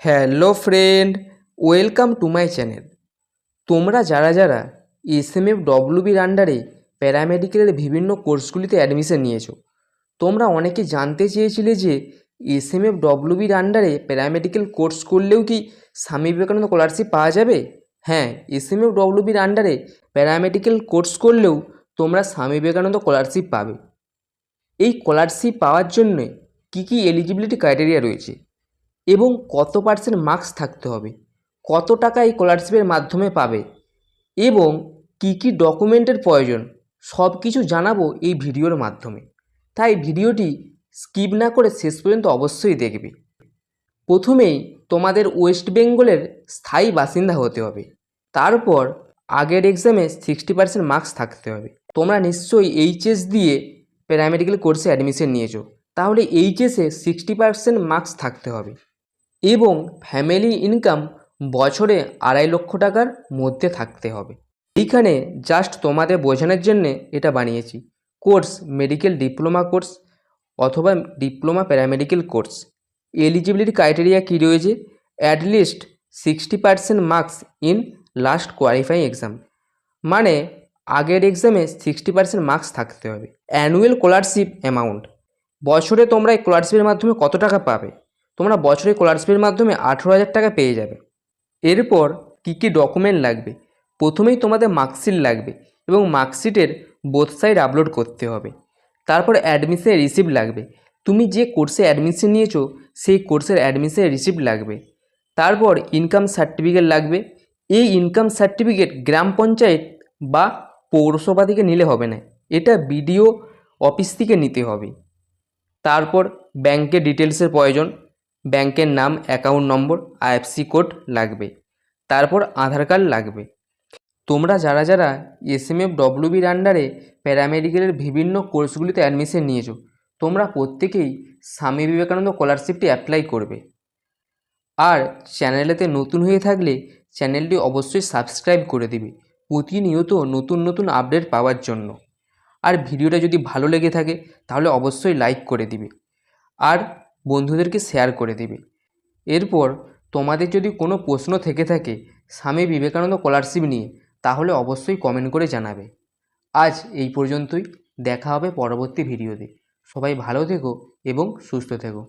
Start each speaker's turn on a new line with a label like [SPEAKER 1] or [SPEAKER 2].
[SPEAKER 1] Hello friend, welcome to my channel. তোমরা যারা যারা SMFWBর আন্ডারে প্যারামেডিক্যালের বিভিন্ন কোর্সগুলিতে অ্যাডমিশন নিয়েছো, তোমরা অনেকে জানতে চেয়েছিলে যে SMFWBর আন্ডারে প্যারামেডিক্যাল কোর্স করলেও কি স্বামী বিবেকানন্দ স্কলারশিপ পাওয়া যাবে? হ্যাঁ, SMFWBর আন্ডারে প্যারামেডিক্যাল কোর্স করলেও তোমরা স্বামী বিবেকানন্দ স্কলারশিপ পাবে। এই স্কলারশিপ পাওয়ার জন্যে কী কী এলিজিবিলিটি ক্রাইটেরিয়া রয়েছে এবং কত পার্সেন্ট মার্কস থাকতে হবে, কত টাকা এই স্কলারশিপের মাধ্যমে পাবে এবং কী কী ডকুমেন্টের প্রয়োজন, সব কিছু জানাবো এই ভিডিওর মাধ্যমে। তাই ভিডিওটি স্কিপ না করে শেষ পর্যন্ত অবশ্যই দেখবে। প্রথমেই তোমাদের ওয়েস্ট বেঙ্গলের স্থায়ী বাসিন্দা হতে হবে। তারপর আগের এক্সামে 60% মার্কস থাকতে হবে। তোমরা নিশ্চয়ই এইচএস দিয়ে প্যারামেডিক্যাল কোর্সে অ্যাডমিশন নিয়েছো, তাহলে এইচএসে 60% মার্কস থাকতে হবে এবং ফ্যামিলি ইনকাম বছরে 2.5 লক্ষ টাকার মধ্যে থাকতে হবে। এইখানে জাস্ট তোমাদের বোঝানোর জন্যে এটা বানিয়েছি। কোর্স মেডিকেল ডিপ্লোমা কোর্স অথবা diploma paramedical course. Eligibility criteria কী রয়েছে? At least 60% marks in last qualifying exam, মানে আগের এক্সামে 60% মার্কস থাকতে হবে। অ্যানুয়াল স্কলারশিপ অ্যামাউন্ট, বছরে তোমরা এই স্কলারশিপের মাধ্যমে কত টাকা পাবে? তোমরা বছরে স্কলারশিপের মাধ্যমে 18,000 টাকা পেয়ে যাবে। এরপর কী কী ডকুমেন্ট লাগবে? প্রথমেই তোমাদের মার্কশিট লাগবে এবং মার্কশিটের বোথ সাইড আপলোড করতে হবে। তারপর অ্যাডমিশন রিসিপ্ট লাগবে। তুমি যে কোর্সে অ্যাডমিশন নিয়েছো সেই কোর্সের অ্যাডমিশন রিসিপ্ট লাগবে। তারপর ইনকাম সার্টিফিকেট লাগবে। এই ইনকাম সার্টিফিকেট গ্রাম পঞ্চায়েত বা পৌরসভা থেকে নিলে হবে না, এটা বিডিও অফিস থেকে নিতে হবে। তারপর ব্যাংকের ডিটেলসের প্রয়োজন, ব্যাংকের নাম, অ্যাকাউন্ট নম্বর, আইএফএসসি কোড লাগবে। তারপর আধার কার্ড লাগবে। তোমরা যারা যারা SMFWBর আন্ডারে প্যারামেডিক্যালের বিভিন্ন কোর্সগুলিতে অ্যাডমিশন নিয়েছো, তোমরা প্রত্যেকেই স্বামী বিবেকানন্দ স্কলারশিপটি অ্যাপ্লাই করবে। আর চ্যানেলেতে নতুন হয়ে থাকলে চ্যানেলটি অবশ্যই সাবস্ক্রাইব করে দিবে প্রতিনিয়ত নতুন নতুন আপডেট পাওয়ার জন্য। আর ভিডিওটা যদি ভালো লেগে থাকে তাহলে অবশ্যই লাইক করে দিবে আর বন্ধুদেরকে শেয়ার করে দিবে। এরপর তোমাদের যদি কোনো প্রশ্ন থেকে থাকে স্বামী বিবেকানন্দ স্কলারশিপ নিয়ে, তাহলে অবশ্যই কমেন্ট করে জানাবে। আজ এই পর্যন্তই, দেখা হবে পরবর্তী ভিডিওতে। সবাই ভালো থেকো এবং সুস্থ থেকো।